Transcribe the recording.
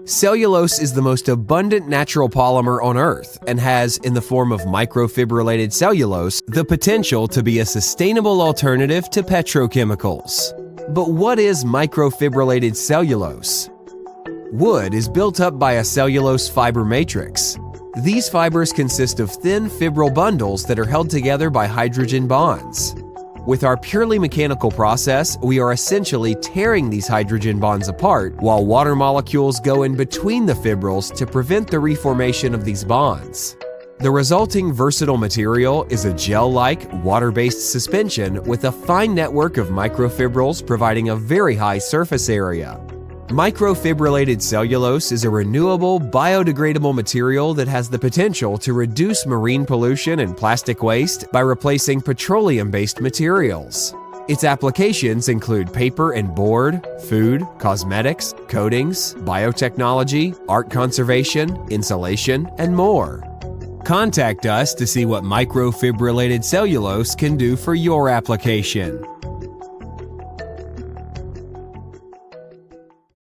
Cellulose is the most abundant natural polymer on Earth and has, in the form of microfibrillated cellulose, the potential to be a sustainable alternative to petrochemicals. But what is microfibrillated cellulose? Wood is built up by a cellulose fiber matrix. These fibers consist of thin fibril bundles that are held together by hydrogen bonds. With our purely mechanical process, we are essentially tearing these hydrogen bonds apart while water molecules go in between the fibrils to prevent the reformation of these bonds. The resulting versatile material is a gel-like, water-based suspension with a fine network of microfibrils providing a very high surface area. Microfibrillated cellulose is a renewable, biodegradable material that has the potential to reduce marine pollution and plastic waste by replacing petroleum-based materials. Its applications include paper and board, food, cosmetics, coatings, biotechnology, art conservation, insulation, and more. Contact us to see what microfibrillated cellulose can do for your application.